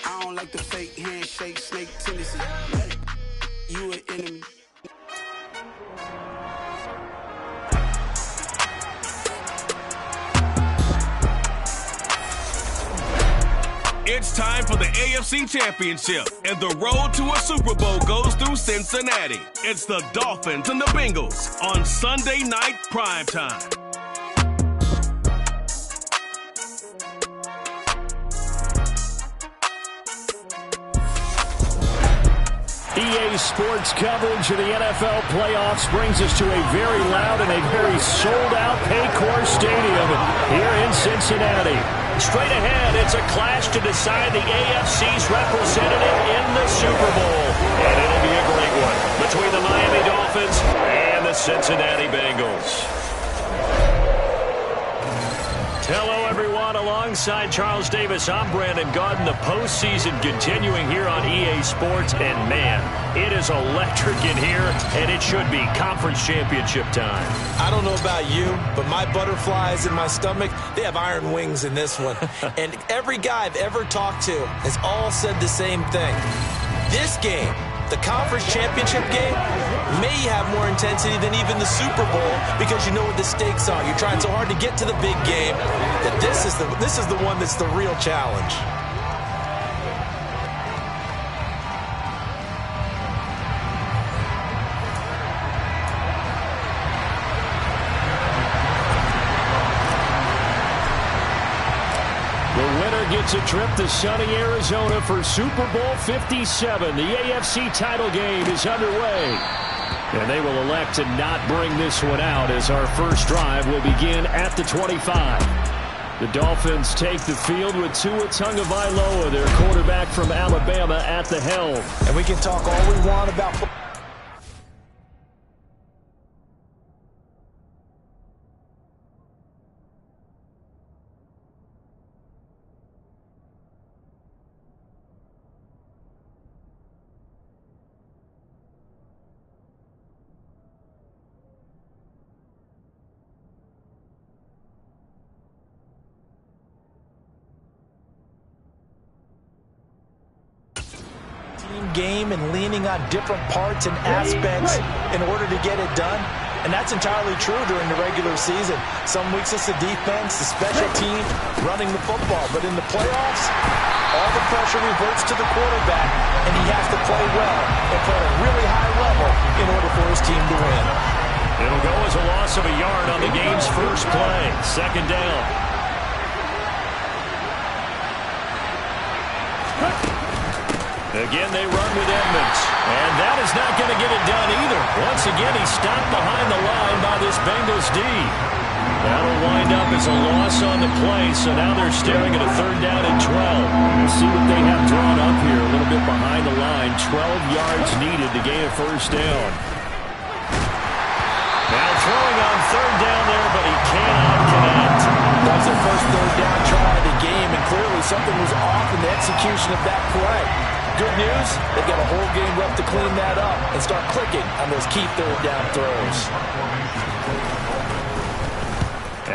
I don't like the fake handshake, snake tendency. You an enemy. It's time for the AFC Championship, and the road to a Super Bowl goes through Cincinnati. It's the Dolphins and the Bengals on Sunday Night Primetime. EA Sports coverage of the NFL playoffs brings us to a very loud and a very sold-out Paycor Stadium here in Cincinnati. Straight ahead, it's a clash to decide the AFC's representative in the Super Bowl. And it'll be a great one between the Miami Dolphins and the Cincinnati Bengals. Hello, everyone. Alongside Charles Davis, I'm Brandon Gaudin. The postseason continuing here on EA Sports. And, man, it is electric in here, and it should be conference championship time. I don't know about you, but my butterflies in my stomach, they have iron wings in this one. And every guy I've ever talked to has all said the same thing. This game, the conference championship game, may have more intensity than even the Super Bowl because you know what the stakes are. You're trying so hard to get to the big game that this is the one that's the real challenge. Gets a trip to sunny Arizona for Super Bowl 57. The AFC title game is underway. And they will elect to not bring this one out as our first drive will begin at the 25. The Dolphins take the field with Tua Tagovailoa, their quarterback from Alabama, at the helm. And we can talk all we want about football. Game and leaning on different parts and aspects in order to get it done. And that's entirely true during the regular season. Some weeks it's the defense, the special team, running the football. But in the playoffs, all the pressure reverts to the quarterback, and he has to play well and play at a really high level in order for his team to win. It'll go as a loss of a yard on the game's first play. Second down. Again, they run with Edmonds. And that is not going to get it done either. Once again, he's stopped behind the line by this Bengals D. That'll wind up as a loss on the play, so now they're staring at a third down and 12. We'll see what they have drawn up here, a little bit behind the line. 12 yards needed to gain a first down. Now throwing on third down there, but he cannot connect. That was their first third down try of the game, and clearly something was off in the execution of that play. Good news, they've got a whole game left to clean that up and start clicking on those key third down throws.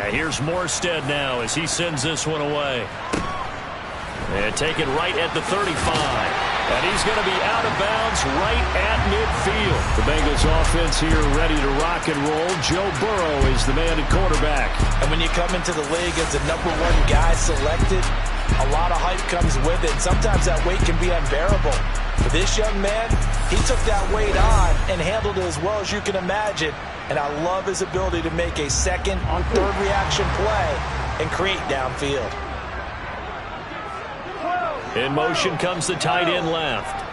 Here's Morstead now as he sends this one away. And take it right at the 35. And he's going to be out of bounds right at midfield. The Bengals offense here ready to rock and roll. Joe Burrow is the man at quarterback. And when you come into the league as the #1 guy selected, a lot of hype comes with it. Sometimes that weight can be unbearable. For this young man, he took that weight on and handled it as well as you can imagine. And I love his ability to make a second on third reaction play and create downfield. In motion comes the tight end left.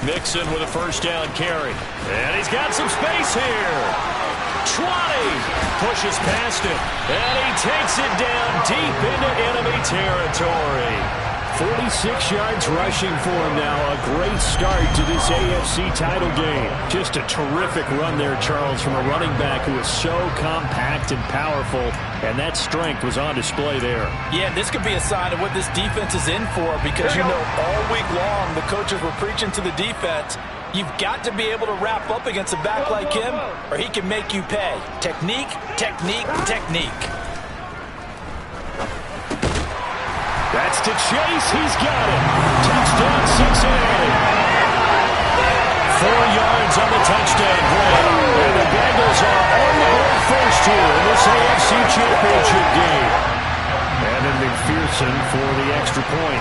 Mixon with a first down carry. And he's got some space here. 20. Pushes past him. And he takes it down deep into enemy territory. 46 yards rushing for him now. A great start to this AFC title game. Just a terrific run there, Charles, from a running back who is so compact and powerful. And that strength was on display there. Yeah, this could be a sign of what this defense is in for because, you know, all week long the coaches were preaching to the defense. You've got to be able to wrap up against a back like him or he can make you pay. Technique, technique, technique. That Wants to chase. He's got it. Touchdown, Cincinnati. 4 yards on the touchdown play. And the Bengals are on the board first here in this AFC Championship game. And then McPherson for the extra point.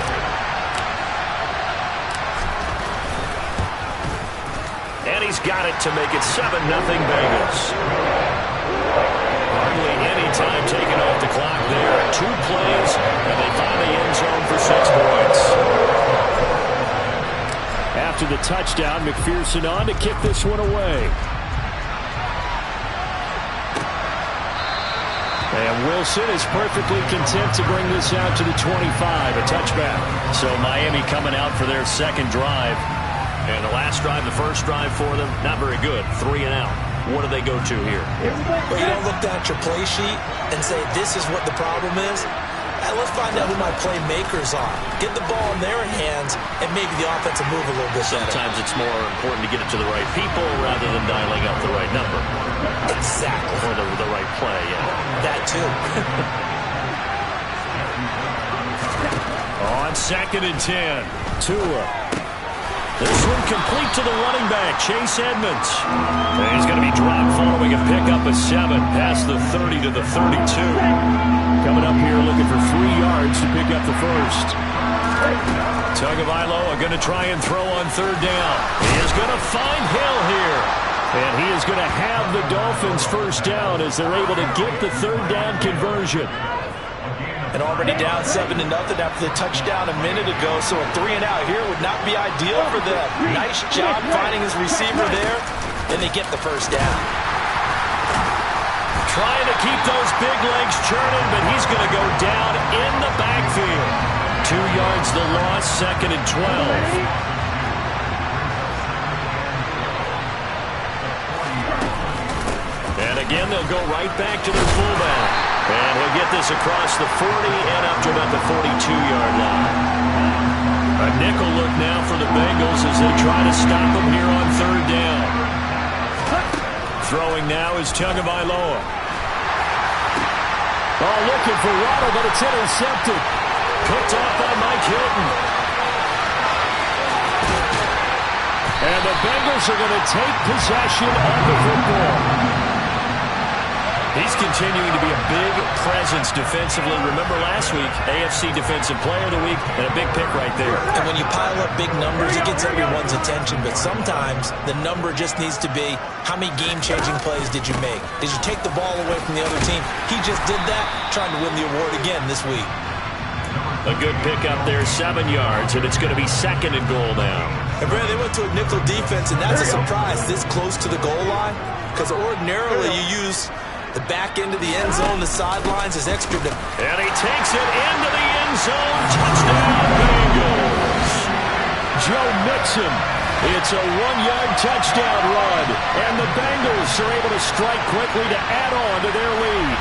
And he's got it to make it 7-0 Bengals. Hardly any time taken off the clock there. 2 plays, and they find the end zone for 6 points. After the touchdown, McPherson on to kick this one away. And Wilson is perfectly content to bring this out to the 25, a touchback. So Miami coming out for their second drive. And the last drive, the first drive for them, not very good. 3 and out. What do they go to here? Well, you don't look down at your play sheet and say, this is what the problem is. Let's find out who my playmakers are. Get the ball in their hands and maybe the offensive move a little bit better. Sometimes it's more important to get it to the right people rather than dialing up the right number. Exactly. Or the right play, yeah. That too. On 2nd and 10, Tua. This one complete to the running back, Chase Edmonds. And he's going to be dropped following a pickup of 7 past the 30 to the 32. Coming up here looking for 3 yards to pick up the first. Tagovailoa going to try and throw on 3rd down. He is going to find Hill here. And he is going to have the Dolphins first down as they're able to get the 3rd down conversion. And already down 7-0 after the touchdown a minute ago. So a 3 and out here would not be ideal for them. Nice job finding his receiver there. And they get the first down. Trying to keep those big legs churning, but he's going to go down in the backfield. 2 yards the loss, 2nd and 12. And again, they'll go right back to their fullback. And he'll get this across the 40 and up to about the 42-yard line. A nickel look now for the Bengals as they try to stop him here on 3rd down. Throwing now is Tagovailoa. Oh, looking for Waddle, but it's intercepted. Picked off by Mike Hilton. And the Bengals are going to take possession of the football. He's continuing to be a big presence defensively. Remember last week, AFC Defensive Player of the Week, and a big pick right there. And when you pile up big numbers, it gets everyone's attention. But sometimes the number just needs to be, how many game-changing plays did you make? Did you take the ball away from the other team? He just did that, trying to win the award again this week. A good pick up there, 7 yards, and it's going to be 2nd and goal now. And Brad, they went to a nickel defense, and that's a surprise this close to the goal line. Because ordinarily you use the back end of the end zone, the sidelines is extra. And he takes it into the end zone. Touchdown, Bengals. Joe Mixon. It's a 1-yard touchdown run. And the Bengals are able to strike quickly to add on to their lead.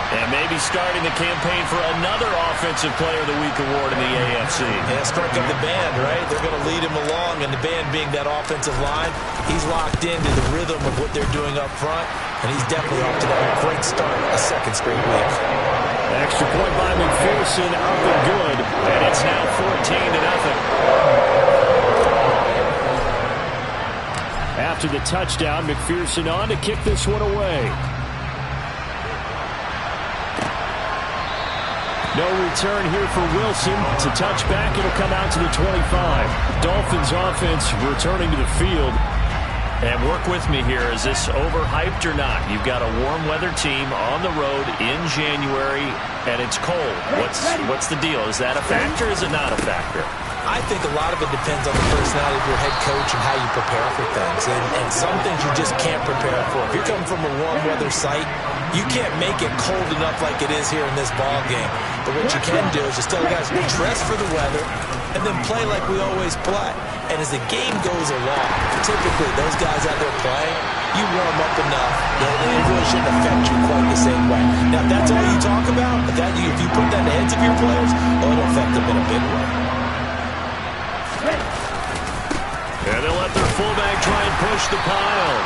And maybe starting the campaign for another Offensive Player of the Week award in the AFC. Yeah, strike up the band, right? They're going to lead him along, and the band being that offensive line, he's locked into the rhythm of what they're doing up front, and he's definitely off to that great start, a 2nd straight week. Extra point by McPherson, up and good, and it's now 14-0. After the touchdown, McPherson on to kick this one away. No return here for Wilson. It's a touchback. It'll come out to the 25. Dolphins offense returning to the field. And work with me here. Is this overhyped or not? You've got a warm weather team on the road in January, and it's cold. What's the deal? Is that a factor or is it not a factor? I think a lot of it depends on the personality of your head coach and how you prepare for things. And some things you just can't prepare for. If you're coming from a warm weather site, you can't make it cold enough like it is here in this ball game. But what you can do is just tell the guys, dress for the weather, and then play like we always play. And as the game goes along, typically those guys out there playing, you warm up enough that it really shouldn't affect you quite the same way. Now, if that's all you talk about, if you put that in the heads of your players, it'll affect them in a big way. And they'll let their fullback try and push the pile.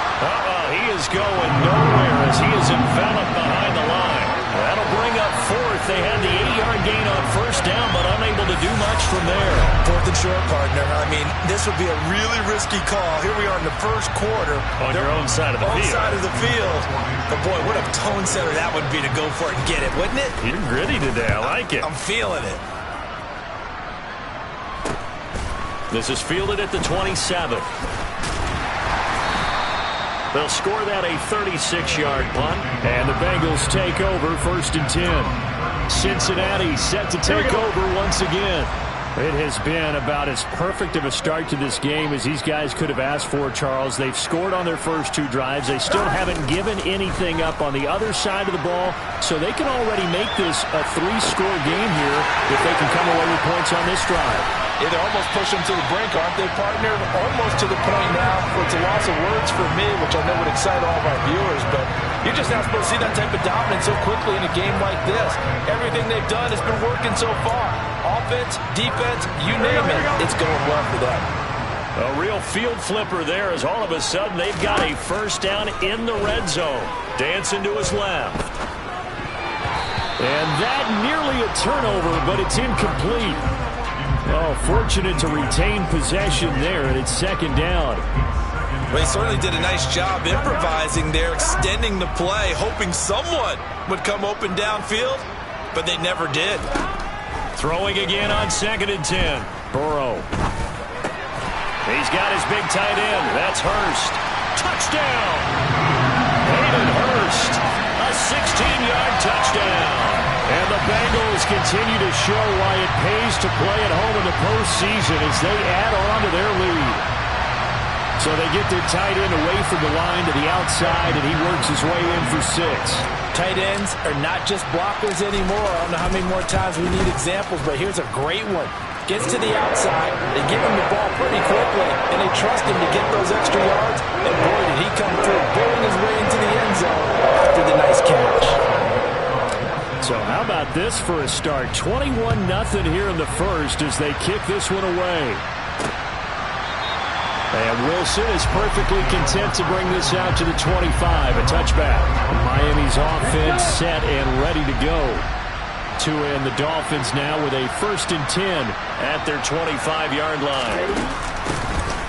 He is going nowhere as he is enveloped behind the line. That'll bring up fourth. They had the 8-yard gain on first down, but unable to do much from there. Fourth and short, partner. I mean, this would be a really risky call. Here we are in the first quarter. On your own side of the field. Own side of the field. But, boy, what a tone setter that would be to go for it and get it, wouldn't it? You're gritty today. I like it. I'm feeling it. This is fielded at the 27. They'll score that a 36-yard punt. And the Bengals take over 1st and 10. Cincinnati set to take over once again. It has been about as perfect of a start to this game as these guys could have asked for, Charles. They've scored on their first 2 drives. They still haven't given anything up on the other side of the ball, so they can already make this a 3-score game here if they can come away with points on this drive. Yeah, they're almost pushing them to the brink, aren't they, partner? Almost to the point now where it's a loss of words for me, which I know would excite all of our viewers, but you're just not supposed to see that type of dominance so quickly in a game like this. Everything they've done has been working so far. Offense, defense, you name it, it's going well for them. A real field flipper there as all of a sudden they've got a first down in the red zone. Dancing to his left. And that nearly a turnover, but it's incomplete. Oh, fortunate to retain possession there, and it's 2nd down. Well, he certainly did a nice job improvising there, extending the play, hoping someone would come open downfield, but they never did. Throwing again on 2nd and 10. Burrow. He's got his big tight end. That's Hurst. Touchdown! Hayden Hurst. A 16-yard touchdown. And the Bengals continue to show why it pays to play at home in the postseason as they add on to their lead. So they get their tight end away from the line to the outside, and he works his way in for 6. Tight ends are not just blockers anymore. I don't know how many more times we need examples, but here's a great one. Gets to the outside, they give him the ball pretty quickly, and they trust him to get those extra yards. And boy, did he come through, bowling his way into the end zone after the nice catch. So how about this for a start? 21-0 here in the first as they kick this one away. And Wilson is perfectly content to bring this out to the 25, a touchback. Miami's offense set and ready to go. To end the Dolphins now with a 1st and 10 at their 25-yard line.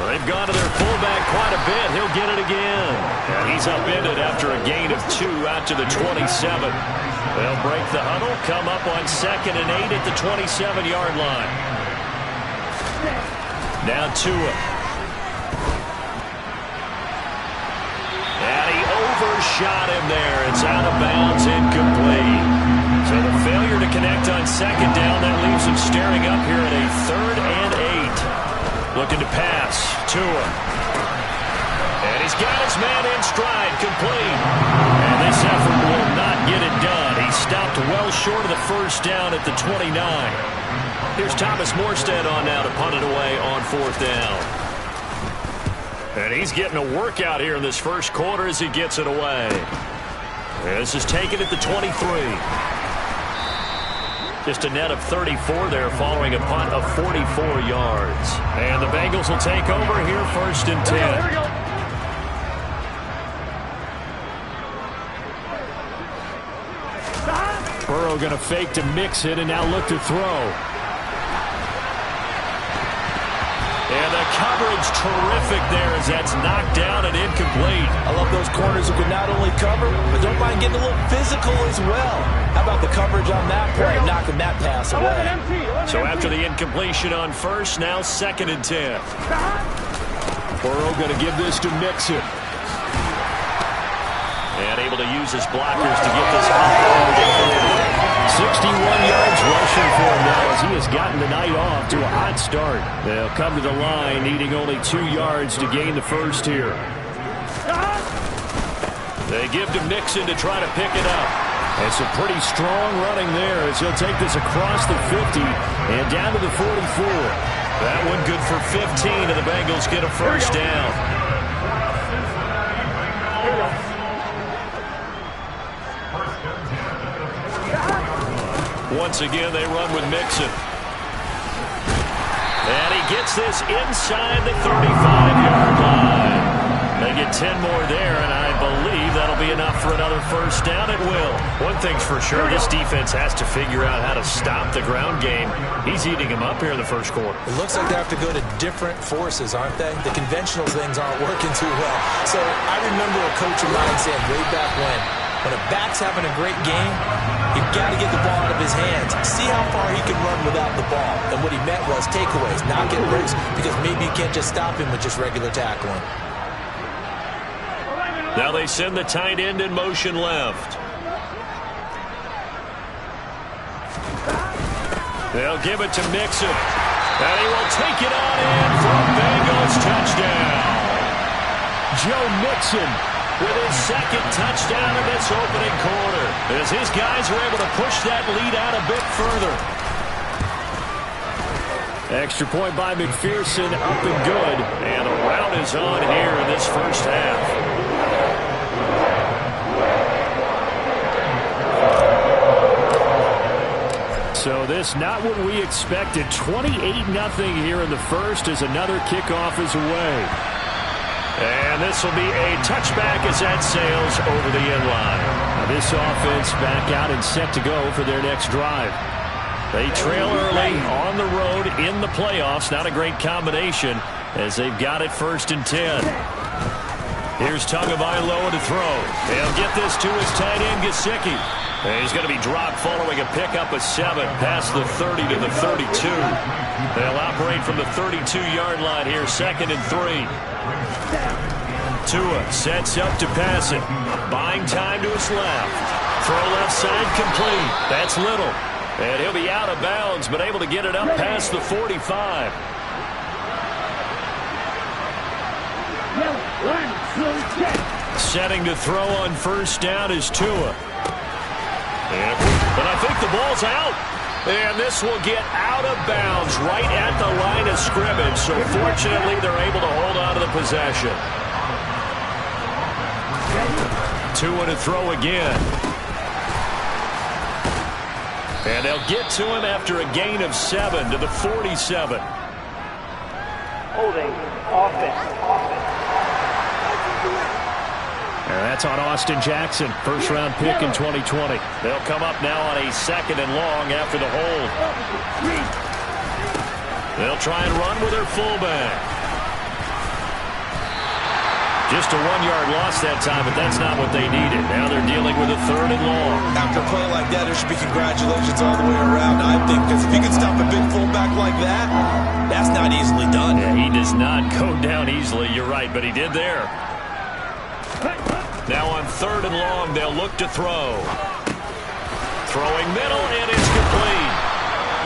They've gone to their fullback quite a bit. He'll get it again. And he's upended after a gain of 2 out to the 27. They'll break the huddle, come up on 2nd and 8 at the 27-yard line. Now Tua. And he overshot him there. It's out of bounds, incomplete. So the failure to connect on 2nd down, that leaves him staring up here at a 3rd and 8. Looking to pass. Tua. And he's got his man in stride, complete. And this effort will not get it done. He stopped well short of the first down at the 29. Here's Thomas Morstead on now to punt it away on 4th down. And he's getting a workout here in this first quarter as he gets it away. This is taken at the 23. Just a net of 34 there following a punt of 44 yards. And the Bengals will take over here 1st and 10. Here we go. Burrow going to fake to mix it and now look to throw. And the coverage terrific there as that's knocked down and incomplete. I love those corners who can not only cover, but don't mind getting a little physical as well. How about the coverage on that play, knocking that pass away? So after the incompletion on 1st, now 2nd and 10. Burrow going to give this to Mixon. And able to use his blockers to get this off. 61 yards rushing for him now as he has gotten the night off to a hot start. They'll come to the line needing only 2 yards to gain the first here. They give to Mixon to try to pick it up. And some pretty strong running there as he'll take this across the 50 and down to the 44. That one good for 15 and the Bengals get a first down. Once again, they run with Mixon. And he gets this inside the 35-yard line. They get 10 more there, and I believe that'll be enough for another first down. It will. One thing's for sure, this defense has to figure out how to stop the ground game. He's eating him up here in the first quarter. It looks like they have to go to different forces, aren't they? The conventional things aren't working too well. So I remember a coach of mine saying way back when a back's having a great game, you've got to get the ball out of his hands. See how far he can run without the ball. And what he meant was takeaways, not get loose, because maybe you can't just stop him with just regular tackling. Now they send the tight end in motion left. They'll give it to Mixon. And he will take it on in for a Bengals touchdown. Joe Mixon with his second touchdown in this opening quarter, as his guys are able to push that lead out a bit further. Extra point by McPherson, up and good. And the rout is on here in this first half. So this not what we expected. 28-0 here in the first as another kickoff is away. And this will be a touchback as that sails over the end line. Now this offense back out and set to go for their next drive. They trail early on the road in the playoffs. Not a great combination as they've got it 1st and 10. Here's Tagovailoa to throw. They'll get this to his tight end, Gesicki. And he's going to be dropped following a pickup of 7 past the 30 to the 32. They'll operate from the 32-yard line here, 2nd and 3. Tua sets up to pass it. Buying time to his left. Throw left side complete. That's Little. And he'll be out of bounds, but able to get it up past the 45. Setting to throw on 1st down is Tua. But I think the ball's out. And this will get out of bounds right at the line of scrimmage. So fortunately, they're able to hold on to the possession. Tua to throw again. And they'll get to him after a gain of 7 to the 47. Holding offense. And that's on Austin Jackson, first-round pick in 2020. They'll come up now on a 2nd and long after the hold. They'll try and run with their fullback. Just a 1-yard loss that time, but that's not what they needed. Now they're dealing with a 3rd and long. After a play like that, there should be congratulations all the way around, I think, because if you can stop a big fullback like that, that's not easily done. Yeah, he does not go down easily, you're right, but he did there. Now on 3rd and long, they'll look to throw. Throwing middle, and it's complete.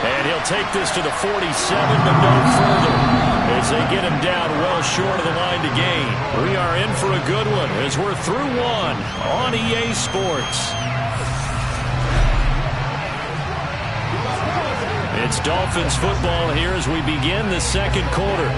And he'll take this to the 47, but no further, as they get him down well short of the line to gain. We are in for a good one as we're through one on EA Sports. It's Dolphins football here as we begin the 2nd quarter.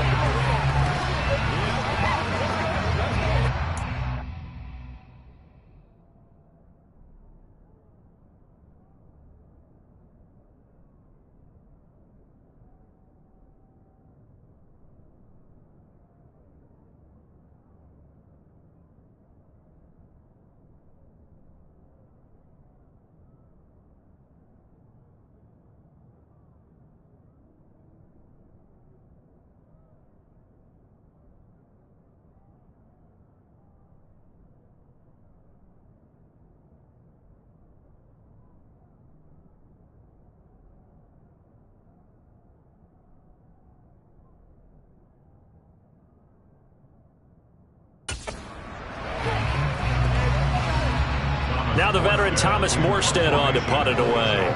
Now the veteran Thomas Morstead on to punt it away.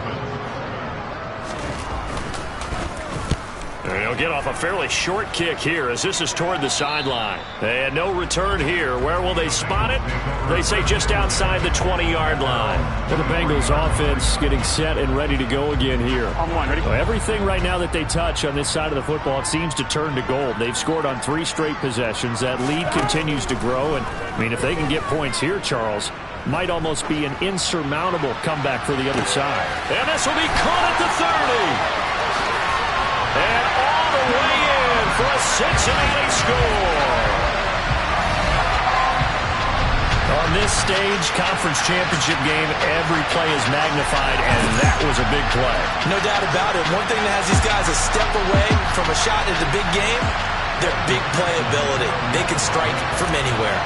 And he'll get off a fairly short kick here as this is toward the sideline. And no return here. Where will they spot it? They say just outside the 20-yard line. And the Bengals offense getting set and ready to go again here. Well, everything right now that they touch on this side of the football, it seems to turn to gold. They've scored on 3 straight possessions. That lead continues to grow. And, I mean, if they can get points here, Charles, might almost be an insurmountable comeback for the other side. And this will be caught at the 30. And all the way in for a Cincinnati score. On this stage, conference championship game, every play is magnified, and that was a big play. No doubt about it. One thing that has these guys a step away from a shot in the big game, their big play ability. They can strike from anywhere.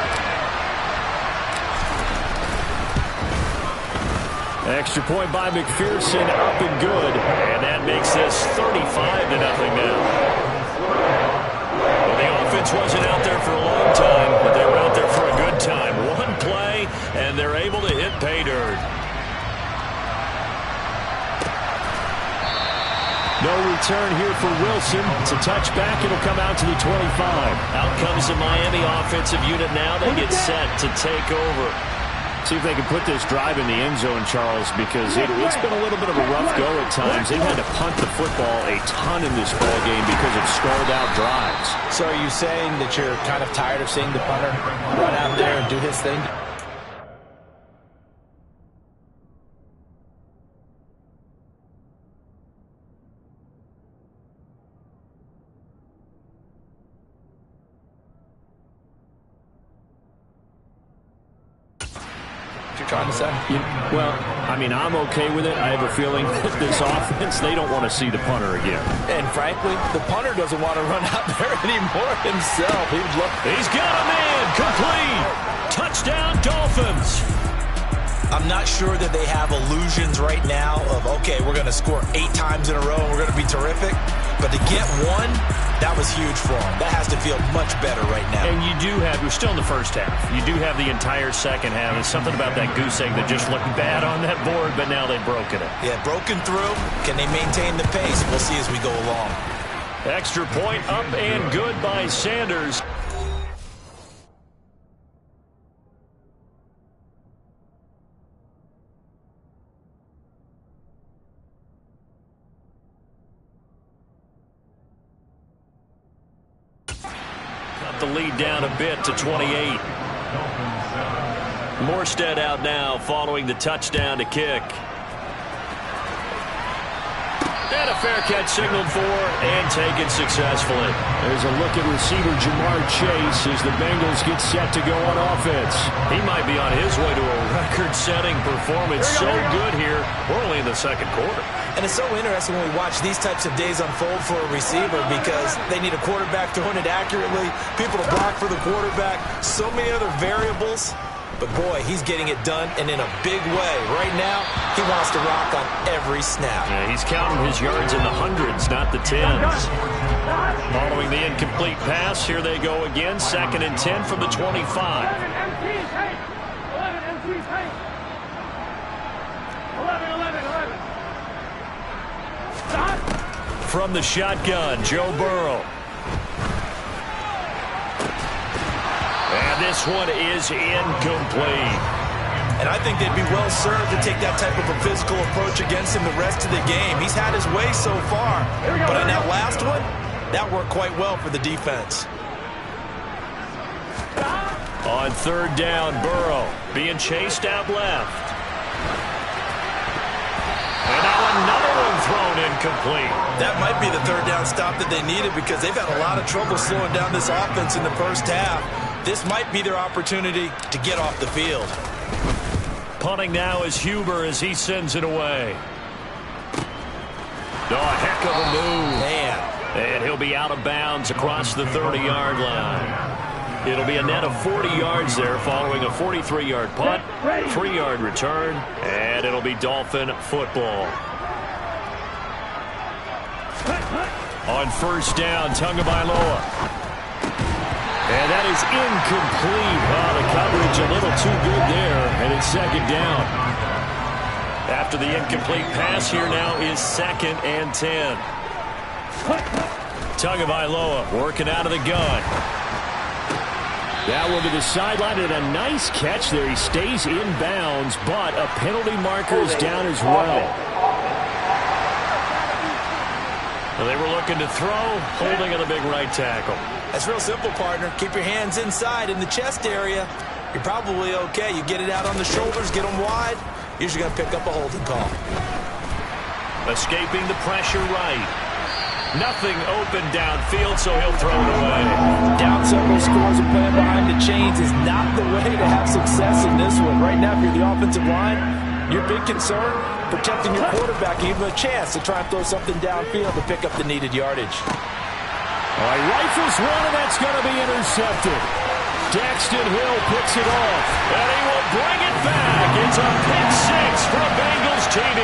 Extra point by McPherson, up and good. And that makes this 35-0 now. Well, the offense wasn't out there for a long time, but they were out there for a good time. One play, and they're able to hit pay dirt. No return here for Wilson. It's a touchback. It'll come out to the 25. Out comes the Miami offensive unit now. They get set to take over. See if they can put this drive in the end zone, Charles, because it's been a little bit of a rough go at times. They've had to punt the football a ton in this ball game because of stalled-out drives. So are you saying that you're kind of tired of seeing the punter run out there and do his thing? Trying to say? Well, I mean, I'm okay with it. I have a feeling that this offense, they don't want to see the punter again. And frankly, the punter doesn't want to run out there anymore himself. He's got a man complete. Touchdown, Dolphins. I'm not sure that they have illusions right now of, okay, we're going to score 8 times in a row and we're going to be terrific. But to get one, that was huge for them. That has to feel much better right now. And you do have, we're still in the first half. You do have the entire second half. There's something about that goose egg that just looked bad on that board, but now they've broken it. Yeah, broken through. Can they maintain the pace? We'll see as we go along. Extra point up and good by Sanders. The lead down a bit to 28. Morstead out now following the touchdown to kick. And a fair catch signaled for and taken successfully. There's a look at receiver Jamar Chase as the Bengals get set to go on offense. He might be on his way to a record-setting performance. So good here. We're only in the second quarter. And it's so interesting when we watch these types of days unfold for a receiver because they need a quarterback throwing it accurately, people to block for the quarterback, so many other variables. But, boy, he's getting it done, and in a big way. Right now, he wants to rock on every snap. Yeah, he's counting his yards in the hundreds, not the tens. Following the incomplete pass, here they go again. 2nd and 10 from the 25. 11. From the shotgun, Joe Burrow. And this one is incomplete. And I think they'd be well served to take that type of a physical approach against him the rest of the game. He's had his way so far. But on that last one, that worked quite well for the defense. On 3rd down, Burrow being chased out left. And now another one thrown incomplete. That might be the 3rd down stop that they needed because they've had a lot of trouble slowing down this offense in the first half. This might be their opportunity to get off the field. Punting now is Huber as he sends it away. Oh, a heck of a move. Man. And he'll be out of bounds across the 30-yard line. It'll be a net of 40 yards there following a 43-yard punt, 3-yard return, and it'll be Dolphin football. On 1st down, Tagovailoa. And that is incomplete. Oh, the coverage a little too good there, and it's 2nd down. After the incomplete pass, here now is 2nd and 10. Tagovailoa working out of the gun. That one to the sideline, and a nice catch there. He stays in bounds, but a penalty marker is down as well. Well, they were looking to throw, holding on the big right tackle. That's real simple, partner. Keep your hands inside in the chest area. You're probably okay. You get it out on the shoulders, get them wide. Usually going to pick up a holding call. Escaping the pressure right. Nothing open downfield, so he'll throw it away. Down several scores and playing behind the chains is not the way to have success in this one. Right now, if you're the offensive line, your big concern, protecting your quarterback, give him a chance to try and throw something downfield to pick up the needed yardage. All right, rifles one, and that's going to be intercepted. Daxton Hill picks it off, and he will bring it back. It's a pick six from Bengals TD.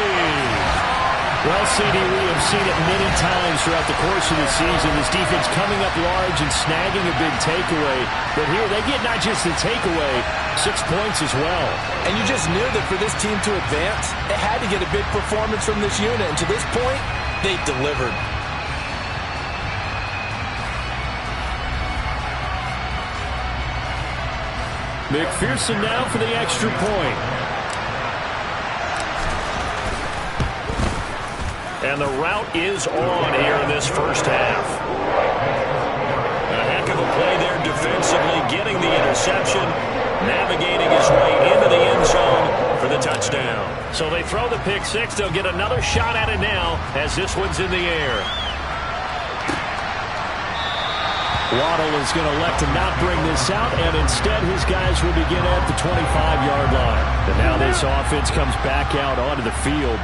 Well, CD, we have seen it many times throughout the course of the season. This defense coming up large and snagging a big takeaway. But here they get not just the takeaway, 6 points as well. And you just knew that for this team to advance, it had to get a big performance from this unit. And to this point, they've delivered. McPherson now for the extra point. And the route is on here in this first half. A heck of a play there defensively, getting the interception, navigating his way into the end zone for the touchdown. So they throw the pick six. They'll get another shot at it now as this one's in the air. Waddle is going to elect to not bring this out, and instead his guys will begin at the 25-yard line. And now this offense comes back out onto the field.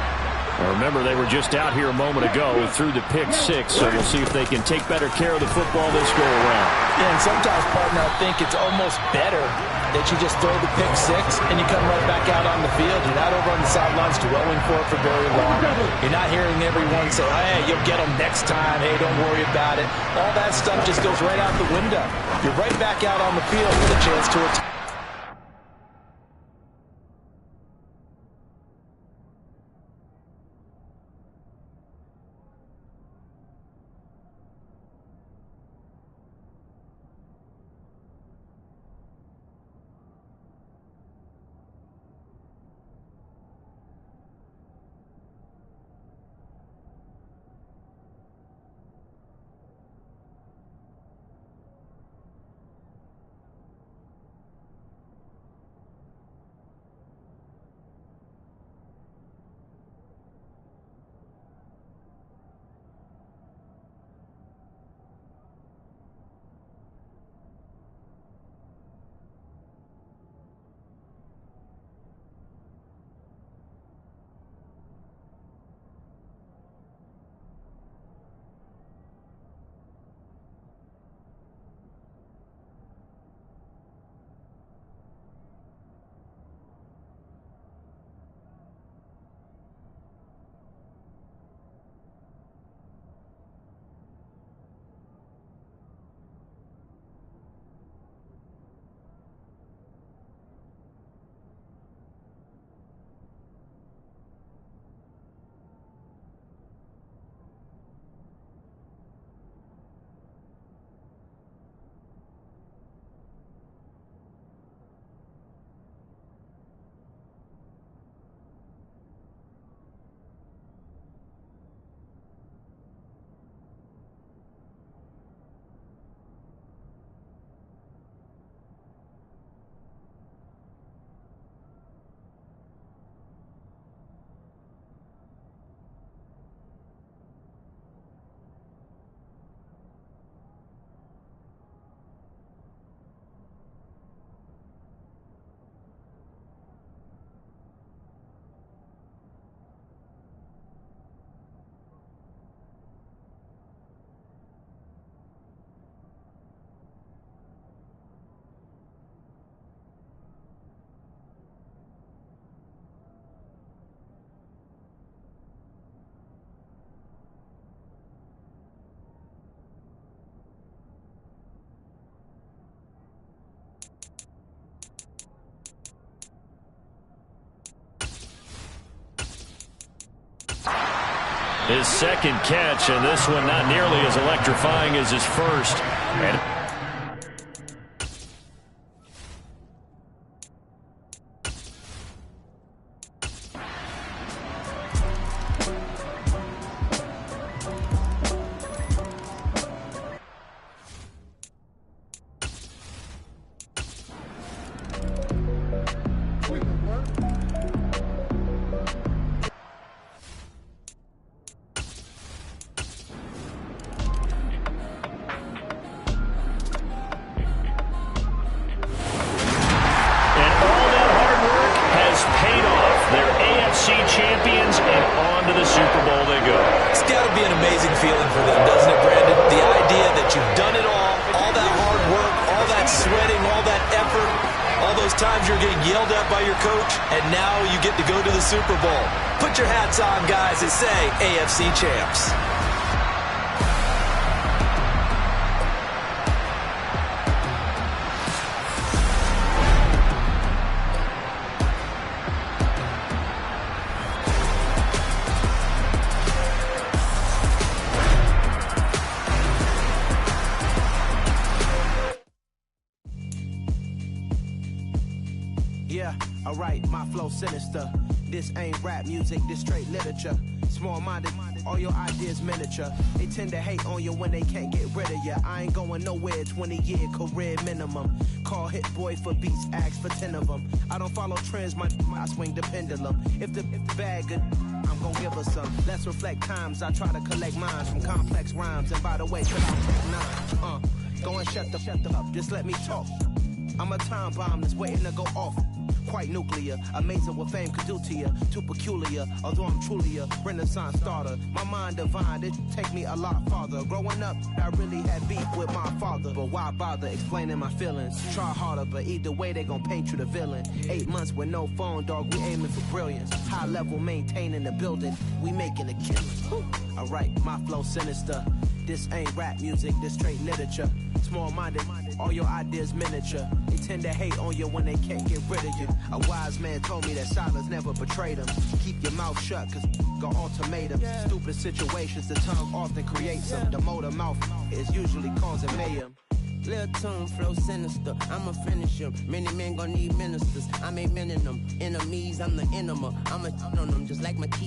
Now remember, they were just out here a moment ago through the pick six, so we'll see if they can take better care of the football this go-around. Yeah, and sometimes, partner, I think it's almost better that you just throw the pick six and you come right back out on the field. You're not over on the sidelines dwelling for it for very long. You're not hearing everyone say, hey, you'll get them next time. Hey, don't worry about it. All that stuff just goes right out the window. You're right back out on the field with a chance to attack. His second catch, and this one not nearly as electrifying as his first. And times you're getting yelled at by your coach, and now you get to go to the Super Bowl. Put your hats on, guys, and say AFC champs. Yeah, alright, my flow sinister. This ain't rap music, this straight literature. Small-minded, all your ideas miniature. They tend to hate on you when they can't get rid of you. I ain't going nowhere, 20-year career minimum. Call Hit Boy for beats, ask for 10 of them. I don't follow trends, I swing the pendulum. If the bag good, I'm gonna give her some. Let's reflect times, I try to collect minds from complex rhymes. And by the way, could I take 9? Go and shut the up, just let me talk. I'm a time bomb that's waiting to go off. Quite nuclear, amazing what fame could do to you. Too peculiar, although I'm truly a renaissance starter. My mind divine, it take me a lot farther. Growing up, I really had beef with my father. But why bother explaining my feelings? Try harder, but either way they gon' paint you the villain. 8 months with no phone, dog, we aiming for brilliance. High level maintaining the building, we making a killing. Alright, my flow sinister. This ain't rap music, this straight literature. Small-minded, all your ideas miniature. They tend to hate on you when they can't get rid of you. A wise man told me that silence never betrayed them. Keep your mouth shut, cause got ultimatums. Stupid situations, the tongue often creates them. The motor mouth is usually causing mayhem. Lil' tune, flow sinister, I'ma finish him. Many men gon' need ministers, I ain't men in them. Enemies, I'm the enema, I'ma on them just like my keys.